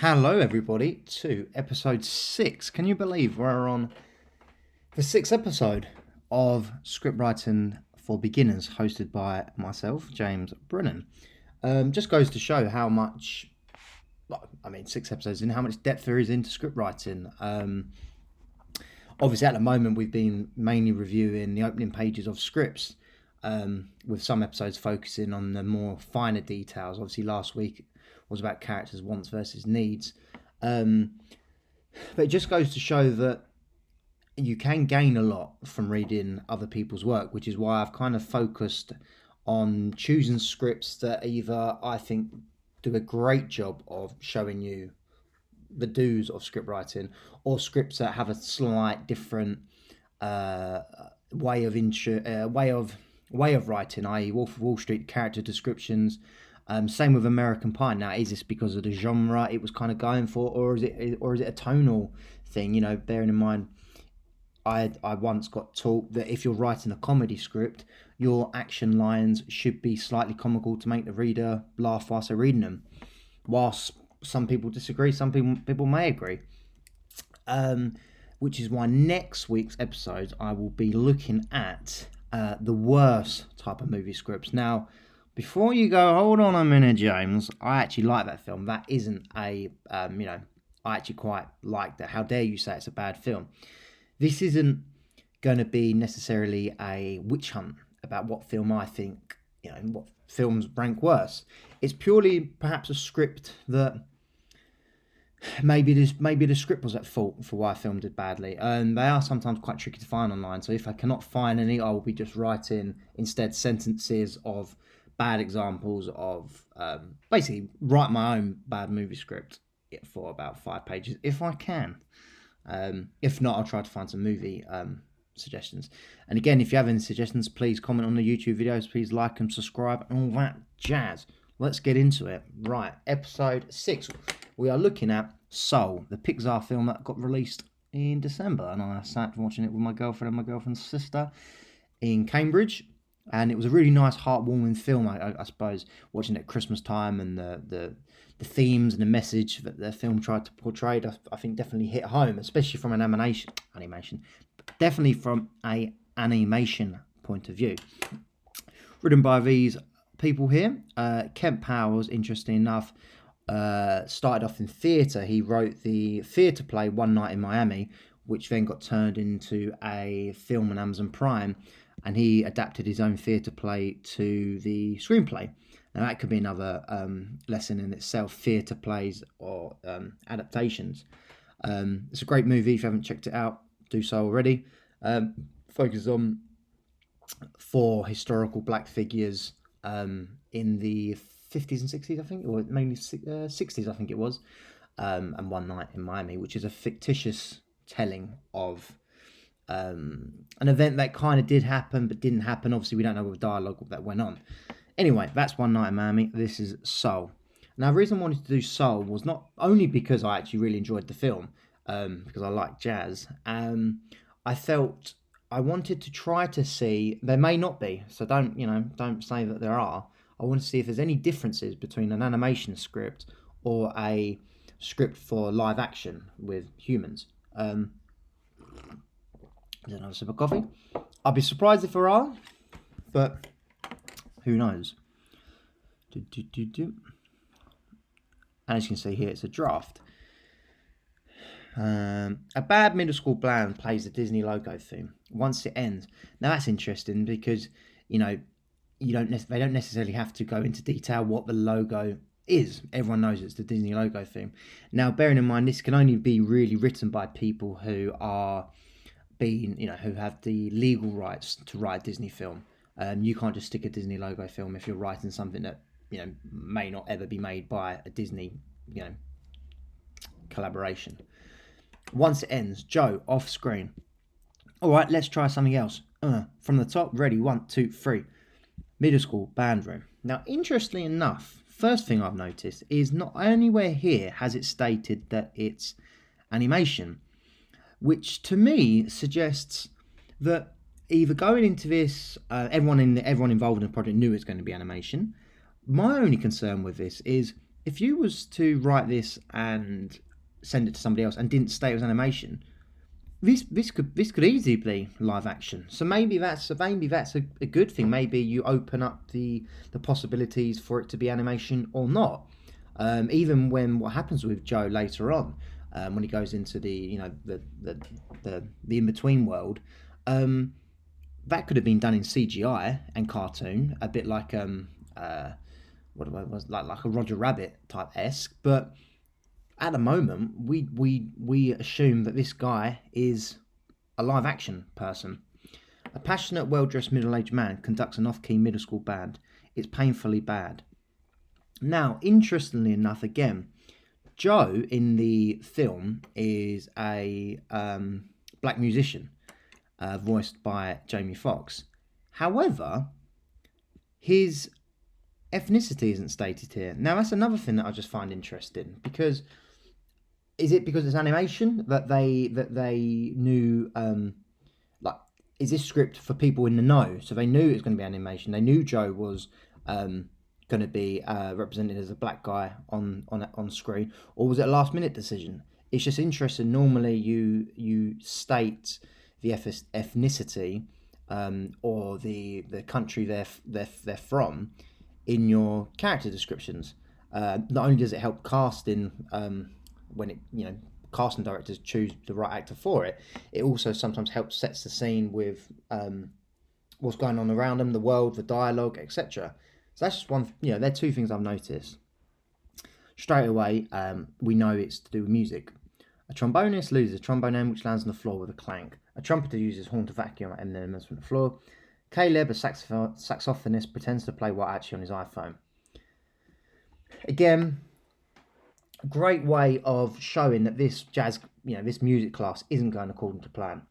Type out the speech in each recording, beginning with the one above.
Hello, everybody, to episode 6. Can you believe we're on the 6th episode of Scriptwriting for Beginners, hosted by myself, James Brennan? Just goes to show how much, 6 episodes in, how much depth there is into scriptwriting. Obviously, at the moment, we've been mainly reviewing the opening pages of scripts, with some episodes focusing on the more finer details. Obviously, last week was about characters' wants versus needs. But it just goes to show that you can gain a lot from reading other people's work, which is why I've kind of focused on choosing scripts that either I think do a great job of showing you the do's of script writing, or scripts that have a slight different way of writing, i.e., Wolf of Wall Street character descriptions. Same with American Pie. Now, is this because of the genre it was kind of going for, or is it a tonal thing? You know, bearing in mind, I once got taught that if you're writing a comedy script, your action lines should be slightly comical to make the reader laugh whilst they're reading them. Whilst some people disagree, some people may agree. Which is why next week's episode I will be looking at the worst type of movie scripts. Now, before you go, hold on a minute, James, I actually like that film. That isn't I actually quite like that. How dare you say it's a bad film? This isn't going to be necessarily a witch hunt about what film I think, what films rank worse. It's purely perhaps a script that maybe the script was at fault for why a film did badly. And they are sometimes quite tricky to find online. So if I cannot find any, I will be just writing instead sentences of bad examples of basically write my own bad movie script for about 5 pages if I can. If not, I'll try to find some movie suggestions. And again, if you have any suggestions, please comment on the YouTube videos. Please like and subscribe and all that jazz. Let's get into it. Right, episode 6. We are looking at Soul, the Pixar film that got released in December. And I sat watching it with my girlfriend and my girlfriend's sister in Cambridge. And it was a really nice, heartwarming film, I suppose, watching it at Christmas time, and the themes and the message that the film tried to portray, I think definitely hit home, especially from an animation, definitely from an animation point of view. Written by these people here. Kent Powers, interesting enough, started off in theatre. He wrote the theatre play One Night in Miami, which then got turned into a film on Amazon Prime. And he adapted his own theatre play to the screenplay. Now, that could be another lesson in itself, theatre plays or adaptations. It's a great movie. If you haven't checked it out, do so already. Focuses on 4 historical black figures in the 50s and 60s, I think, or mainly 60s, I think it was, and One Night in Miami, which is a fictitious telling of an event that kind of did happen but didn't happen. Obviously, we don't know what dialogue that went on. Anyway, that's One Night in Miami. This is Soul. Now, the reason I wanted to do Soul was not only because I actually really enjoyed the film, because I like jazz. I felt I wanted to try to see, there may not be, so don't say that there are. I want to see if there's any differences between an animation script or a script for live action with humans. There's another sip of coffee. I'll be surprised if there are, but who knows? And as you can see here, it's a draft. A bad middle school band plays the Disney logo theme once it ends. Now that's interesting because they don't necessarily have to go into detail what the logo is. Everyone knows it's the Disney logo theme. Now, bearing in mind, this can only be really written by people who are who have the legal rights to write a Disney film. You can't just stick a Disney logo film if you're writing something that may not ever be made by a Disney collaboration. Once it ends, Joe off screen. All right, let's try something else. From the top, ready, 1, 2, 3. Middle school band room. Now, interestingly enough, first thing I've noticed is not anywhere here has it stated that it's animation, which to me suggests that either going into this, everyone involved in the project knew it's going to be animation. My only concern with this is if you was to write this and send it to somebody else and didn't state it was animation, this could easily be live action. So maybe that's a good thing. Maybe you open up the possibilities for it to be animation or not. Even when what happens with Joe later on, when he goes into the in between world, that could have been done in CGI and cartoon, a bit like what was like a Roger Rabbit type esque. But at the moment, we assume that this guy is a live action person. A passionate, well dressed middle aged man conducts an off key middle school band. It's painfully bad. Now, interestingly enough, again, Joe in the film is a black musician, voiced by Jamie Foxx. However, his ethnicity isn't stated here. Now, that's another thing that I just find interesting, because is it because it's animation that they knew, like, is this script for people in the know? So they knew it was going to be animation. They knew Joe was going to be represented as a black guy on screen, or was it a last minute decision? It's just interesting. Normally, you state the ethnicity or the country they're from in your character descriptions. Not only does it help casting when it casting directors choose the right actor for it, it also sometimes helps sets the scene with what's going on around them, the world, the dialogue, etc. So that's just one. They're two things I've noticed. Straight away, we know it's to do with music. A trombonist loses a trombone end which lands on the floor with a clank. A trumpeter uses horn to vacuum M&Ms from the floor. Caleb, a saxophonist, pretends to play while actually on his iPhone. Again, great way of showing that this this music class isn't going according to plan.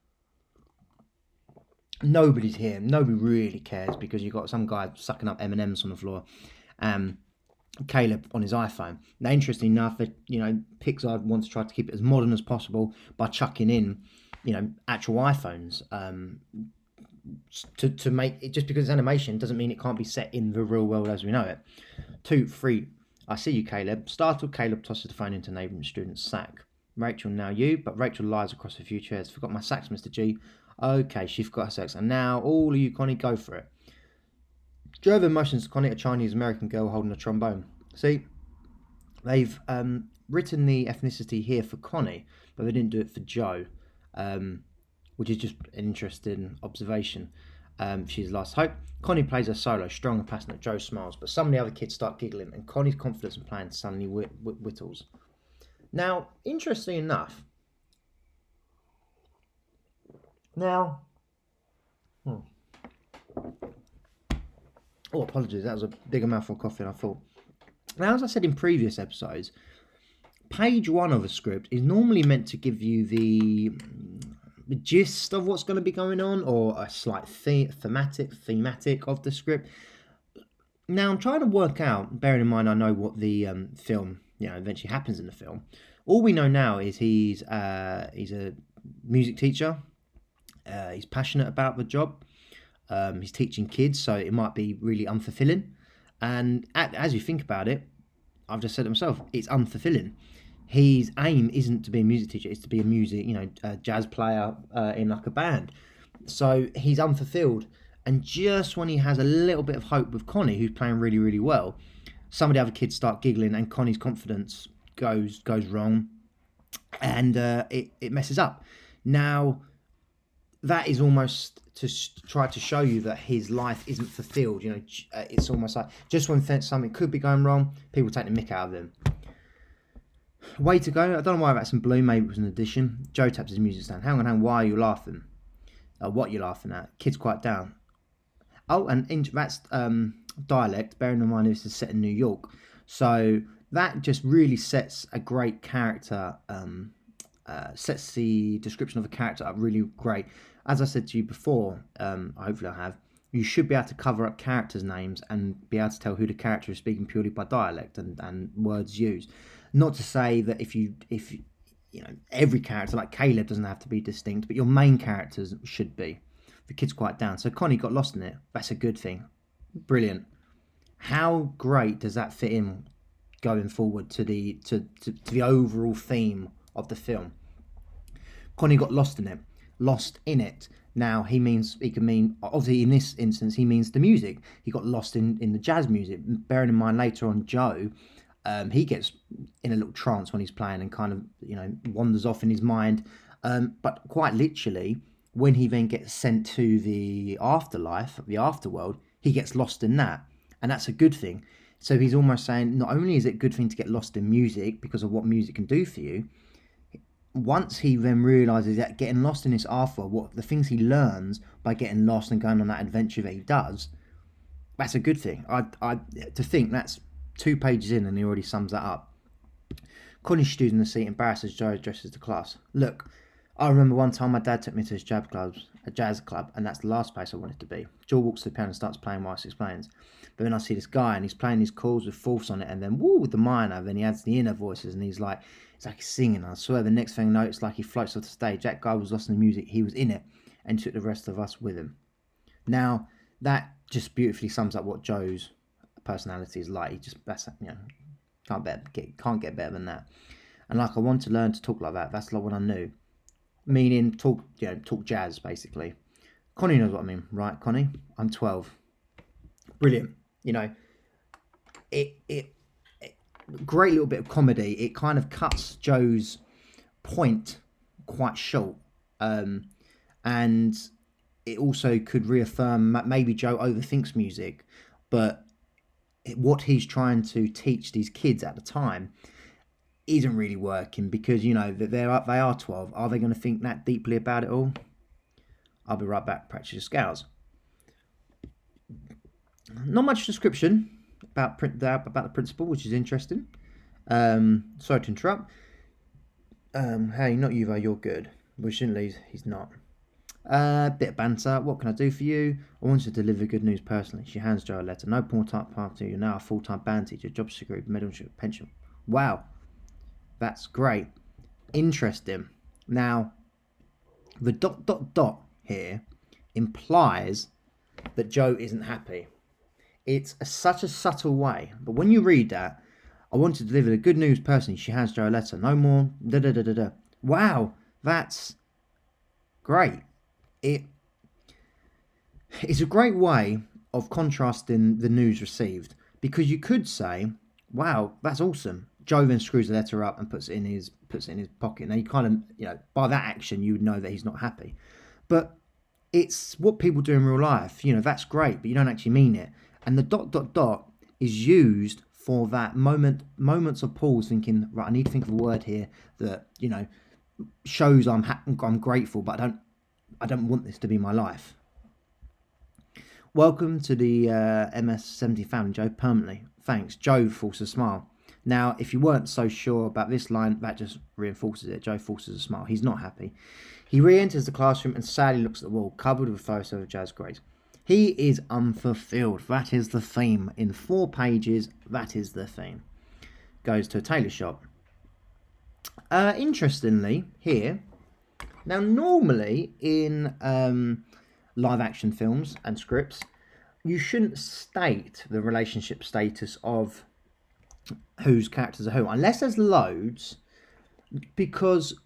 Nobody's here. Nobody really cares, because you've got some guy sucking up M&Ms on the floor. Caleb on his iPhone. Now, interesting enough, Pixar wants to try to keep it as modern as possible by chucking in, actual iPhones. To make it, just because it's animation doesn't mean it can't be set in the real world as we know it. 2, 3. I see you, Caleb. Startled, Caleb tosses the phone into a neighbouring student's sack. Rachel, now you, but Rachel lies across a few chairs. Forgot my sax, Mr. G. Okay, she forgot her sax. And now all of you, Connie, go for it. Joe then motions to Connie, a Chinese-American girl holding a trombone. See, they've written the ethnicity here for Connie, but they didn't do it for Joe, which is just an interesting observation. She's last hope. Connie plays her solo, strong and passionate. Joe smiles, but some of the other kids start giggling, and Connie's confidence in playing suddenly whittles. Now, interesting enough. Now, oh, apologies, that was a bigger mouthful of coffee than I thought. Now, as I said in previous episodes, page 1 of a script is normally meant to give you the gist of what's going to be going on, or a slight thematic of the script. Now, I'm trying to work out, bearing in mind I know what the film, eventually happens in the film. All we know now is he's a music teacher. He's passionate about the job. He's teaching kids, so it might be really unfulfilling. And as you think about it, I've just said it myself, it's unfulfilling. His aim isn't to be a music teacher; it's to be a jazz player in like a band. So he's unfulfilled. And just when he has a little bit of hope with Connie, who's playing really, really well, some of the other kids start giggling, and Connie's confidence goes wrong, and it messes up. Now, that is almost to try to show you that his life isn't fulfilled. It's almost like just when something could be going wrong, people take the mick out of him. Way to go. I don't know why that's in blue. Maybe it was an addition. Joe taps his music stand. Hang on. Why are you laughing? What are you laughing at? Kid's quite down. Oh, and that's dialect. Bearing in mind this is set in New York. So that just really sets a great character, sets the description of a character up really great. As I said to you before, hopefully I have, you should be able to cover up characters' names and be able to tell who the character is speaking purely by dialect and words used. Not to say that if every character, like Caleb, doesn't have to be distinct, but your main characters should be. The kid's quite down. So Connie got lost in it. That's a good thing. Brilliant. How great does that fit in going forward to the overall theme of the film. Connie got lost in it. Now he can mean, obviously in this instance he means the music. He got lost in the jazz music. Bearing in mind later on Joe, he gets in a little trance when he's playing and kind of wanders off in his mind. But quite literally, when he then gets sent to the afterlife, the afterworld, he gets lost in that, and that's a good thing. So he's almost saying not only is it a good thing to get lost in music because of what music can do for you, once he then realises that getting lost in this afterworld, what the things he learns by getting lost and going on that adventure that he does, that's a good thing. To think that's 2 pages in and he already sums that up. Connie stood in the seat, embarrassed as Joe addresses the class. Look, I remember one time my dad took me to his jazz club, and that's the last place I wanted to be. Joe walks to the piano and starts playing whilst he explains. But then I see this guy, and he's playing these chords with fourths on it, and then with the minor, then he adds the inner voices, and it's like he's singing. I swear the next thing I know, it's like he floats off the stage. That guy was lost in the music, he was in it, and took the rest of us with him. Now, that just beautifully sums up what Joe's personality is like. Can't get better than that. And like, I want to learn to talk like that. That's like what I knew. Meaning talk jazz, basically. Connie knows what I mean, right, Connie? I'm 12. Brilliant. It great little bit of comedy. It kind of cuts Joe's point quite short. And it also could reaffirm maybe Joe overthinks music, but what he's trying to teach these kids at the time isn't really working, because that they are 12. Are they going to think that deeply about it all? I'll be right back. Practice your scales. Not much description about the principal, which is interesting. Sorry to interrupt. Hey, not you though. You're good. We shouldn't leave. He's not. Bit of banter. What can I do for you? I want to deliver good news personally. She hands Joe a letter. No part-time party. You're now a full-time band teacher. Job security, medalship, pension. Wow. That's great. Interesting. Now, the ... here implies that Joe isn't happy. It's such a subtle way, but when you read that, I want to deliver the good news personally. She hands Joe a letter. No more da. Wow, that's great. It's a great way of contrasting the news received, because you could say, wow, that's awesome. Joe then screws the letter up and puts it in his pocket. Now you kind of, by that action, you would know that he's not happy. But it's what people do in real life. That's great, but you don't actually mean it. And the ... is used for that moments of pause, thinking, right, I need to think of a word here that, shows I'm grateful, but I don't want this to be my life. Welcome to the MS-70 family, Joe, permanently. Thanks. Joe forces a smile. Now, if you weren't so sure about this line, that just reinforces it. Joe forces a smile. He's not happy. He re-enters the classroom and sadly looks at the wall, covered with photos of jazz greats. He is unfulfilled. That is the theme. In 4 pages, that is the theme. Goes to a tailor shop. Interestingly, here, now normally in live action films and scripts, you shouldn't state the relationship status of whose characters are who, unless there's loads, because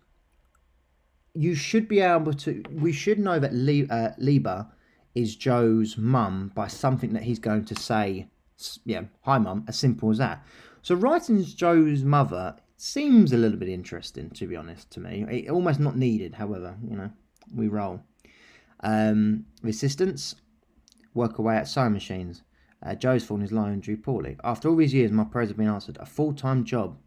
you should be able to. We should know that Liba is Joe's mum by something that he's going to say. Yeah, hi mum, as simple as that. So writing Joe's mother seems a little bit interesting, to be honest, to me. It almost not needed, however, we roll. The assistants work away at sewing machines. Joe's fallen his line and drew poorly. After all these years, my prayers have been answered. A full-time job.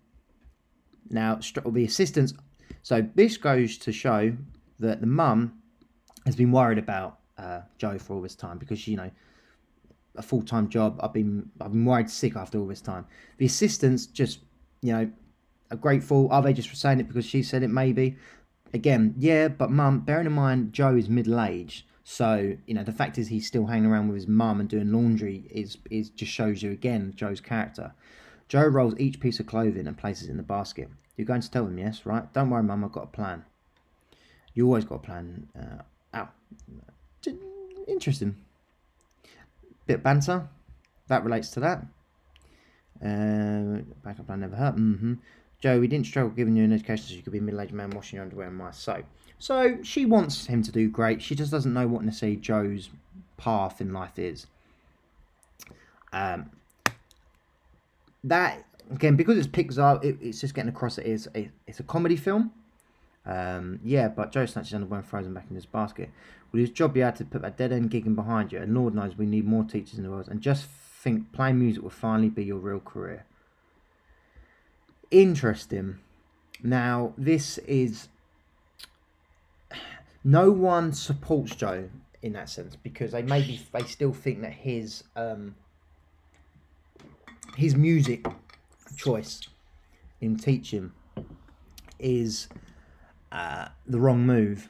Now, the assistants... So this goes to show that the mum has been worried about Joe for all this time, because, a full-time job. I've been worried sick after all this time. The assistants just, are grateful. Are they just saying it because she said it? Maybe. Again, yeah, but mum, bearing in mind Joe is middle-aged, so the fact is he's still hanging around with his mum and doing laundry is just shows you again Joe's character. Joe rolls each piece of clothing and places it in the basket. You're going to tell them, yes, right? Don't worry, mum, I've got a plan. You always got a plan. Interesting. Bit of banter. That relates to that. makeup I never hurt. Joe, we didn't struggle giving you an education so you could be a middle-aged man washing your underwear and my soap. So she wants him to do great. She just doesn't know what necessarily Joe's path in life is. That, again, because it's Pixar, it's just getting across that it's a comedy film. Yeah, but Joe snatches underwear and throws him back in his basket. With his job, you had to put that dead-end gig in behind you, and Lord knows we need more teachers in the world. And just think, playing music will finally be your real career. Interesting. Now, this is... No one supports Joe in that sense, because they still think that his music choice in teaching is the wrong move,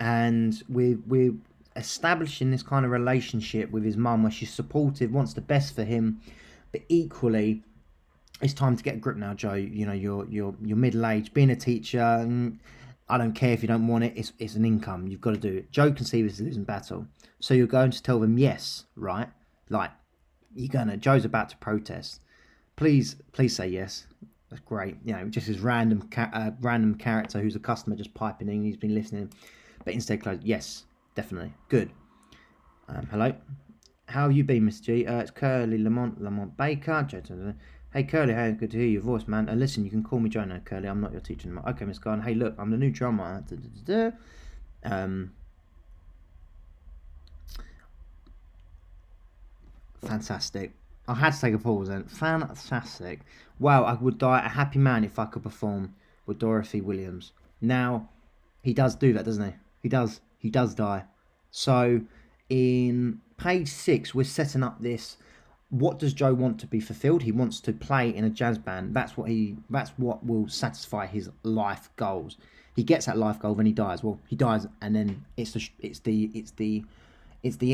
and we're establishing this kind of relationship with his mum where she's supportive, wants the best for him, but equally it's time to get a grip now, Joe. You know, you're middle-aged, being a teacher, I don't care if you don't want it, it's an income, you've got to do it. Joe can see this as a losing battle, so you're going to tell them yes, right? Like, Joe's about to protest, please say yes. That's great. You know, just his random character who's a customer just piping in, he's been listening, but instead close. Yes, definitely. Good. Hello. How have you been, Miss G? It's Curly Lamont Baker. Hey, Curly, hey, good to hear your voice, man. Listen, you can call me Joe now, Curly. I'm not your teacher anymore. Okay, Miss Garden. Hey, look, I'm the new drummer. Fantastic. I had to take a pause then. Fantastic. Wow, I would die a happy man if I could perform with Dorothy Williams. Now, he does do that, doesn't he? He does. He does die. So, in page 6, we're setting up this. What does Joe want to be fulfilled? He wants to play in a jazz band. That's what will satisfy his life goals. He gets that life goal, then he dies. Well, he dies, and then it's the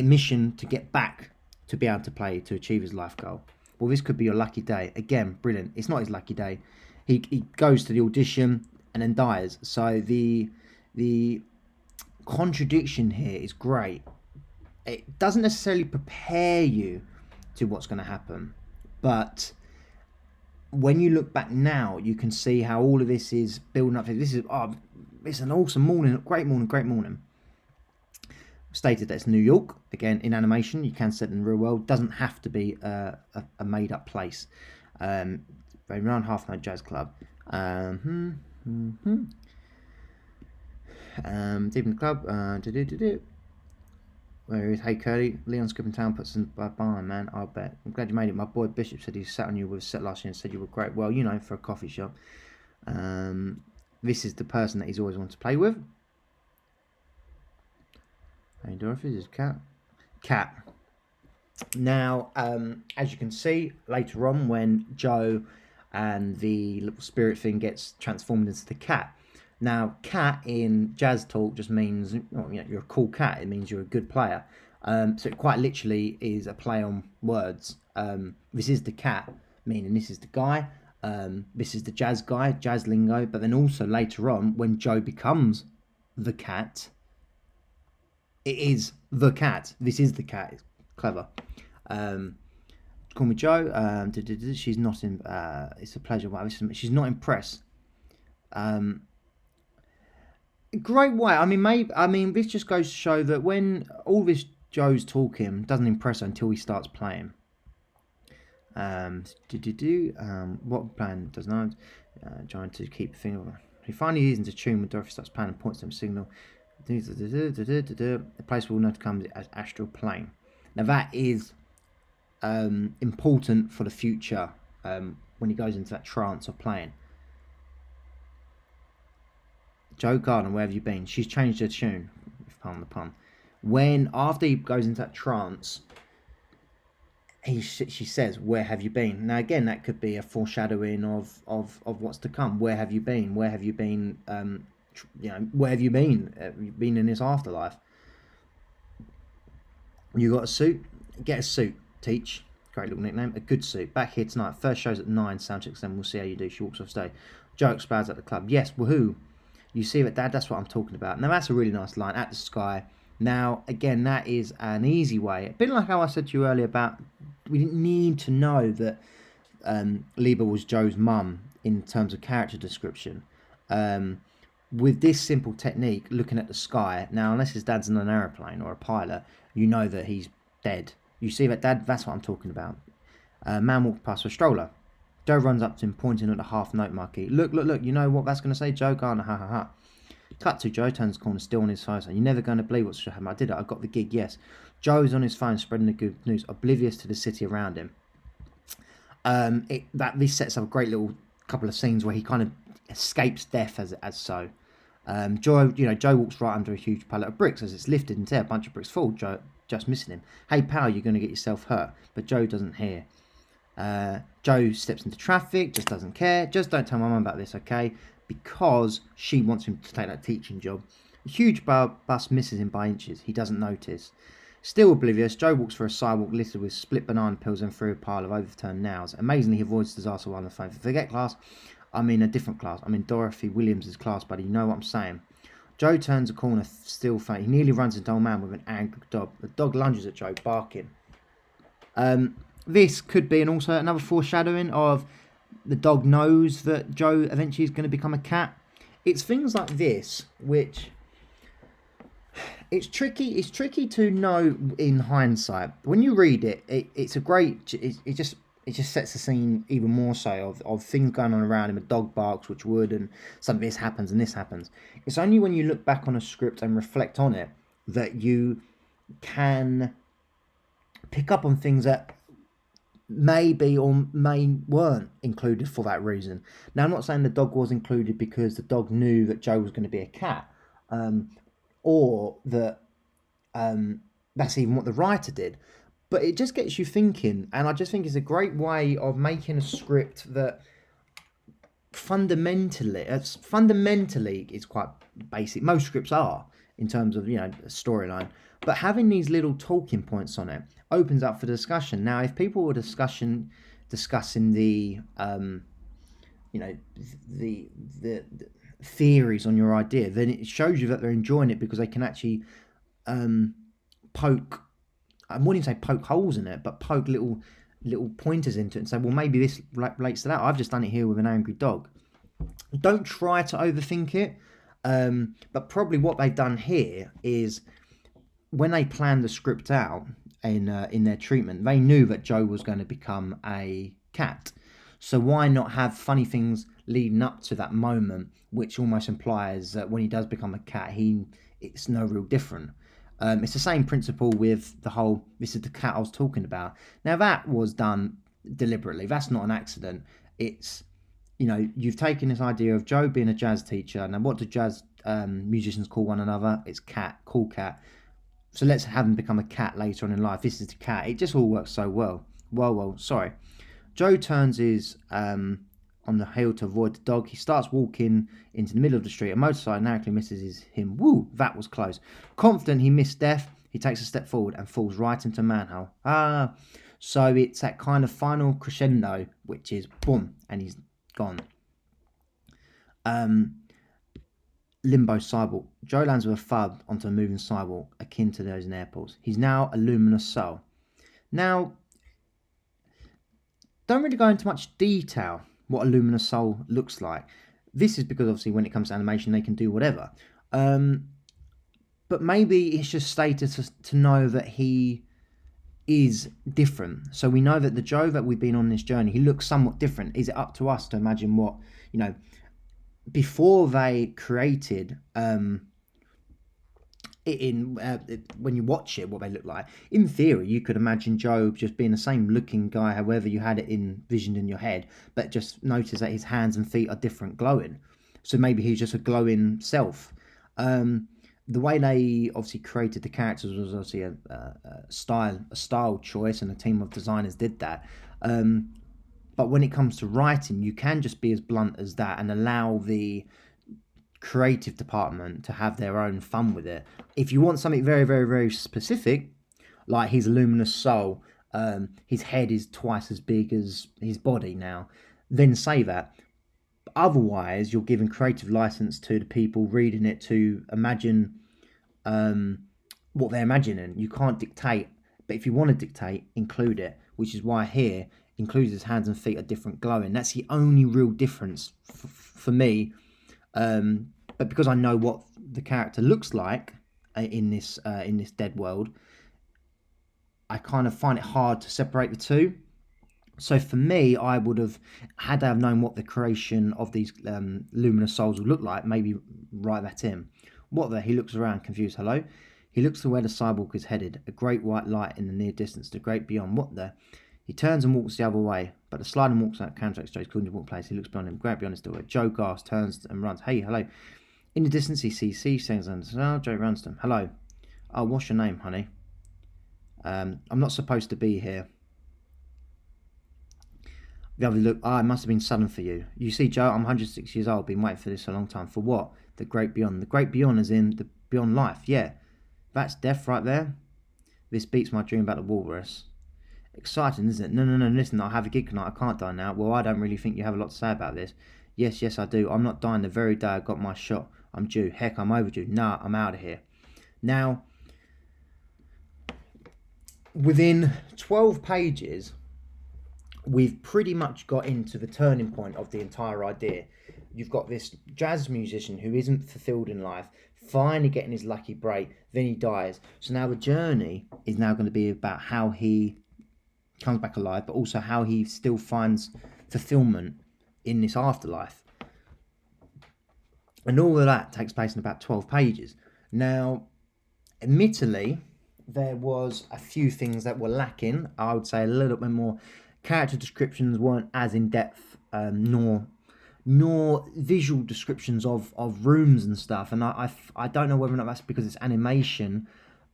mission to get back to be able to play, to achieve his life goal. Well, this could be your lucky day. Again, brilliant. It's not his lucky day. He goes to the audition and then dies. So the contradiction here is great. It doesn't necessarily prepare you to what's going to happen, but when you look back now, you can see how all of this is building up. It's an awesome morning, great morning. Stated that it's New York. Again, in animation, you can set it in the real world. Doesn't have to be a made-up place. Around Half Note Jazz Club. Deep in the club. Where is, hey Curly, Leon Skipping Town puts in by barn, man, I'll bet. I'm glad you made it. My boy Bishop said he sat on you with a set last year and said you were great. Well, you know, for a coffee shop. This is the person that he's always wanted to play with. Hey Dorothy, this is Cat. Now, as you can see, later on when Joe and the little spirit thing gets transformed into the cat. Now, cat in jazz talk just means, you're a cool cat. It means you're a good player. So it quite literally is a play on words. This is the cat, meaning this is the guy. This is the jazz guy, jazz lingo. But then also later on, when Joe becomes the cat, it is the cat. This is the cat. It's clever. Call me Joe. She's not in. It's a pleasure. She's not impressed. Great way. I mean, this just goes to show that when all this Joe's talking doesn't impress her until he starts playing. What plan does not? Trying to keep the thing. He finally is into tune when Dorothy starts playing and points to him signal. The place will know to come as astral plane. Now that is important for the future when he goes into that trance of playing. Joe Gardner, where have you been? She's changed her tune, if pardon the pun. After he goes into that trance, she says, "Where have you been?" Now again, that could be a foreshadowing of what's to come. Where have you been? Where have you been? Where have you been? You've been in this afterlife. You got a suit? Get a suit. Teach. Great little nickname. A good suit. Back here tonight. First show's at 9. Sound checks. Then we'll see how you do. She walks off stage. Joe explodes at the club. Yes. Woohoo. You see it, Dad? That's what I'm talking about. Now, that's a really nice line. At the sky. Now, again, that is an easy way. A bit like how I said to you earlier about we didn't need to know that Liba was Joe's mum in terms of character description. With this simple technique, looking at the sky, now unless his dad's in an aeroplane or a pilot, you know that he's dead. You see that, Dad? That's what I'm talking about. Man walks past with a stroller. Joe runs up to him, pointing at the half note marquee. Look, look, look, you know what that's going to say, Joe? Garner, ha ha ha. Cut to Joe, turns the corner, still on his phone, saying, "You're never going to believe what's happened. I did it, I got the gig, yes." Joe's on his phone, spreading the good news, oblivious to the city around him. This sets up a great little couple of scenes where he kind of escapes death as so. Joe walks right under a huge pallet of bricks as it's lifted into a bunch of bricks fall. Joe just missing him. "Hey pal, you're going to get yourself hurt." But Joe doesn't hear. Joe steps into traffic, just doesn't care. "Just don't tell my mum about this, okay?" Because she wants him to take that teaching job. A huge bus misses him by inches. He doesn't notice. Still oblivious, Joe walks through a sidewalk littered with split banana peels and through a pile of overturned nails. Amazingly, he avoids disaster while on the phone. "Forget class. I'm in a different class. I'm in Dorothy Williams' class, buddy. You know what I'm saying?" Joe turns a corner, still faint. He nearly runs into an old man with an angry dog. The dog lunges at Joe, barking. This could be also another foreshadowing of the dog knows that Joe eventually is going to become a cat. It's things like this which it's tricky to know in hindsight. When you read it, it's a great. It just sets the scene even more so of things going on around him. A dog barks, which would, and something this happens and this happens. It's only when you look back on a script and reflect on it that you can pick up on things that maybe or weren't included for that reason. Now, I'm not saying the dog was included because the dog knew that Joe was going to be a cat, or that that's even what the writer did. But it just gets you thinking, and I just think it's a great way of making a script that fundamentally is quite basic. Most scripts are in terms of a storyline, but having these little talking points on it opens up for discussion. Now, if people were discussing the the theories on your idea, then it shows you that they're enjoying it because they can actually poke. I wouldn't say poke holes in it, but poke little pointers into it and say, well, maybe this relates to that. I've just done it here with an angry dog. Don't try to overthink it. But probably what they've done here is when they planned the script out in their treatment, they knew that Joe was going to become a cat. So why not have funny things leading up to that moment, which almost implies that when he does become a cat, it's no real different. It's the same principle with the whole, this is the cat I was talking about. Now that was done deliberately. That's not an accident. It's, you've taken this idea of Joe being a jazz teacher. Now what do jazz musicians call one another? It's cat, cool cat. So let's have him become a cat later on in life. This is the cat. It just all works so well. Sorry. Joe turns his on the hill to avoid the dog. He starts walking into the middle of the street. A motorcycle narrowly misses him. Woo, that was close. Confident he missed death, he takes a step forward and falls right into a manhole. So it's that kind of final crescendo, which is boom, and he's gone. Limbo sidewalk. Joe lands with a thud onto a moving sidewalk, akin to those in airports. He's now a luminous soul. Now, don't really go into much detail what a luminous soul looks like. This is because obviously when it comes to animation they can do whatever. But maybe it's just stated to know that he is different. So we know that the Joe that we've been on this journey, he looks somewhat different. Is it up to us to imagine what, before they created when you watch it, what they look like. In theory, you could imagine Joe just being the same looking guy, however you had it envisioned in your head, but just notice that his hands and feet are different, glowing. So maybe he's just a glowing self. The way they obviously created the characters was obviously a style choice, and a team of designers did that. But when it comes to writing, you can just be as blunt as that and allow the creative department to have their own fun with it. If you want something very, very, very specific, like his luminous soul, his head is twice as big as his body now, then say that. Otherwise, you're giving creative license to the people reading it to imagine what they're imagining. You can't dictate, but if you want to dictate, include it, which is why here includes his hands and feet are different glowing. That's the only real difference for me. But because I know what the character looks like in this dead world, I kind of find it hard to separate the two. So for me, I would have, had I have known what the creation of these luminous souls would look like, maybe write that in. What the? He looks around, confused. Hello? He looks to where the sidewalk is headed, a great white light in the near distance, the great beyond. What the? He turns and walks the other way, but the slide and walks out counteracts Joe's couldn't walk place. He looks beyond him, great beyond is still where Joe gasps, turns and runs. Hey, hello. In the distance, he sees Steve sings and Joe runs to him. Hello. Oh, what's your name, honey? I'm not supposed to be here. The other look, it must have been sudden for you. You see, Joe, I'm 106 years old, been waiting for this a long time. For what? The great beyond. The great beyond is in the beyond life, yeah. That's death right there. This beats my dream about the walrus. Exciting, isn't it? No, listen, I have a gig tonight, I can't die now. Well, I don't really think you have a lot to say about this. Yes, I do. I'm not dying the very day I got my shot. I'm due. Heck, I'm overdue. Nah, I'm out of here. Now, within 12 pages, we've pretty much got into the turning point of the entire idea. You've got this jazz musician who isn't fulfilled in life, finally getting his lucky break, then he dies. So now the journey is now going to be about how he comes back alive, but also how he still finds fulfillment in this afterlife. And all of that takes place in about 12 pages. Now, admittedly, there was a few things that were lacking. I would say a little bit more. Character descriptions weren't as in-depth, nor visual descriptions of rooms and stuff. And I don't know whether or not that's because it's animation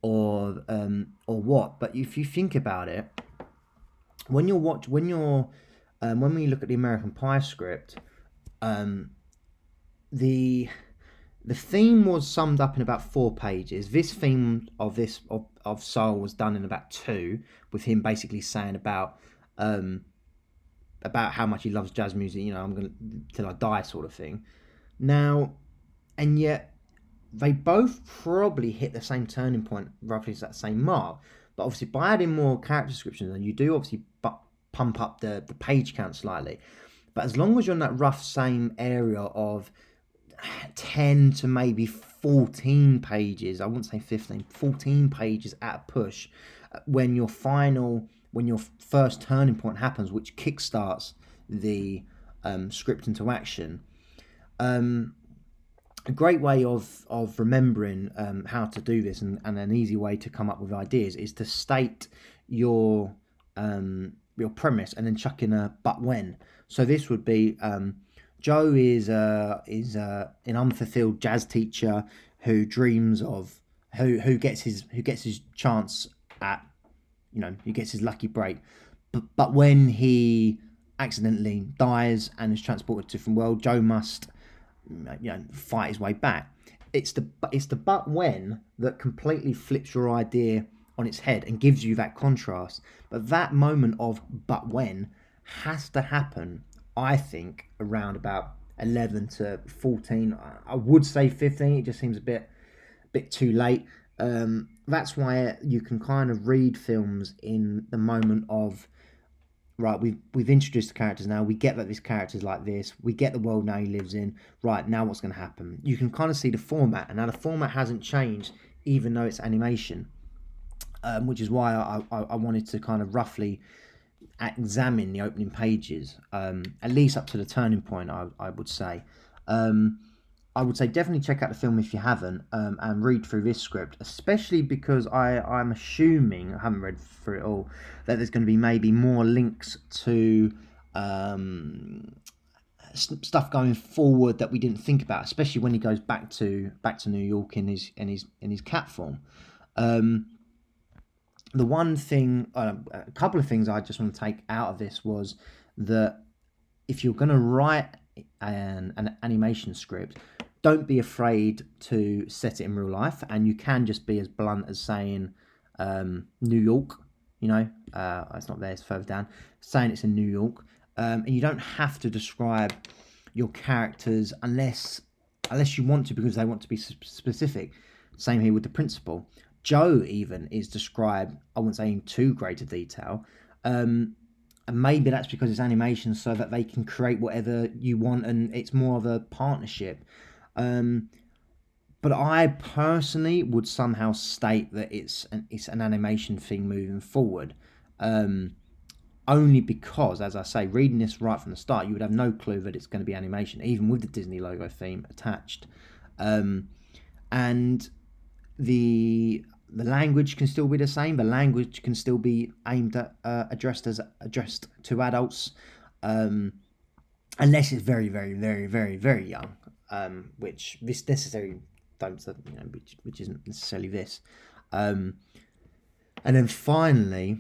or what. But if you think about it, when we look at the American Pie script, the theme was summed up in about 4 pages. This theme of Soul was done in about 2, with him basically saying about how much he loves jazz music, I'm gonna till I die sort of thing. Now, and yet they both probably hit the same turning point, roughly that same mark. But obviously by adding more character descriptions, and you do obviously pump up the page count slightly. But as long as you're in that rough same area of 10 to maybe 14 pages, I wouldn't say 15, 14 pages at a push, when your first turning point happens, which kickstarts the script into action. A great way of remembering how to do this, and an easy way to come up with ideas, is to state your premise and then chuck in a but when. So this would be Joe is an unfulfilled jazz teacher who dreams of who gets his chance at, he gets his lucky break, but when he accidentally dies and is transported to a different world, Joe must fight his way back. It's the but when that completely flips your idea on its head and gives you that contrast. But that moment of but when has to happen, I think, around about 11 to 14. I would say 15. It just seems a bit too late. That's why you can kind of read films in the moment of, right, we've introduced the characters now, we get that this character's like this, we get the world now he lives in, right, now what's going to happen? You can kind of see the format, and now the format hasn't changed even though it's animation, which is why I wanted to kind of roughly examine the opening pages, at least up to the turning point, I would say. I would say definitely check out the film if you haven't, and read through this script, especially because I'm assuming, I haven't read through it all, that there's going to be maybe more links to stuff going forward that we didn't think about, especially when he goes back to New York in his cat form. The one thing, a couple of things I just want to take out of this was that if you're going to write an animation script, don't be afraid to set it in real life, and you can just be as blunt as saying New York. It's not there; it's further down. Saying it's in New York, and you don't have to describe your characters unless you want to, because they want to be specific. Same here with the principal. Joe even is described, I wouldn't say in too great a detail. And maybe that's because it's animation, so that they can create whatever you want, and it's more of a partnership. But I personally would somehow state that it's an animation thing moving forward. Only because, as I say, reading this right from the start, you would have no clue that it's going to be animation, even with the Disney logo theme attached. And the language can still be the same. The language can still be aimed at addressed to adults, unless it's very, very, very, very, very young. Which this necessarily don't, which isn't necessarily this. And then finally,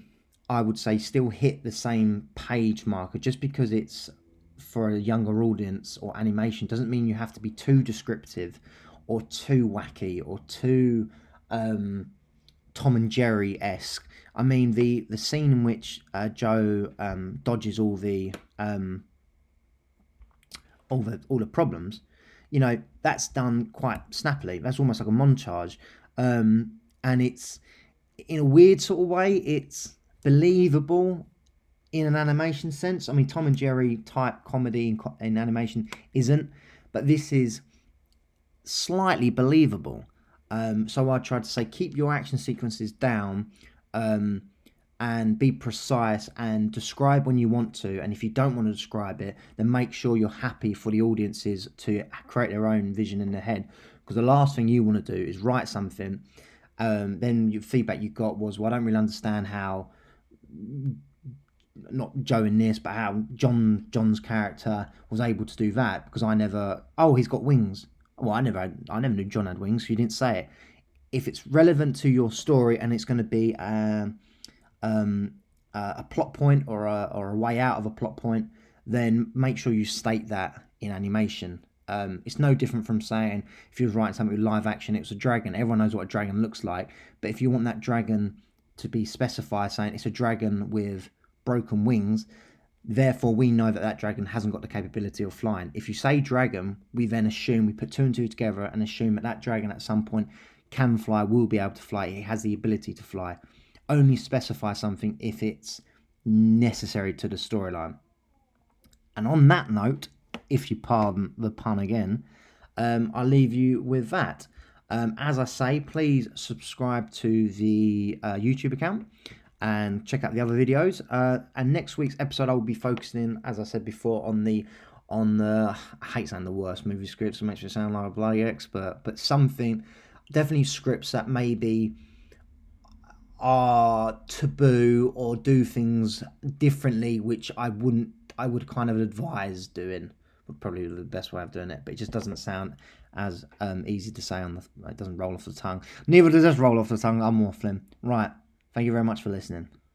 I would say still hit the same page marker. Just because it's for a younger audience or animation doesn't mean you have to be too descriptive or too wacky or too Tom and Jerry-esque. I mean, the scene in which Joe dodges all the problems, that's done quite snappily. That's almost like a montage, and it's, in a weird sort of way, it's believable in an animation sense. I mean, Tom and Jerry type comedy in animation isn't, but this is slightly believable. So I tried to say, keep your action sequences down, and be precise and describe when you want to. And if you don't want to describe it, then make sure you're happy for the audiences to create their own vision in their head. Because the last thing you want to do is write something, then your feedback you got was, well, I don't really understand how, not Joe in this, but how John's character was able to do that, because he's got wings. Well, I never knew John had wings, so you didn't say it. If it's relevant to your story and it's going to be a plot point or a way out of a plot point, then make sure you state that in animation. It's no different from saying, if you was writing something with live action, it was a dragon. Everyone knows what a dragon looks like, but if you want that dragon to be specified, saying it's a dragon with broken wings, therefore we know that dragon hasn't got the capability of flying. If you say dragon, we then assume, we put two and two together and assume that dragon at some point can fly, will be able to fly, it has the ability to fly. Only specify something if it's necessary to the storyline. And on that note, if you pardon the pun again, I'll leave you with that. As I say, please subscribe to the YouTube account and check out the other videos. And next week's episode, I will be focusing, as I said before, on the I hate saying the worst movie scripts. It makes me sound like a bloody expert, but definitely scripts that maybe are taboo or do things differently, which I would kind of advise doing. Would probably be the best way of doing it, but it just doesn't sound as easy to say it doesn't roll off the tongue. Neither does this roll off the tongue. I'm waffling. Right. Thank you very much for listening.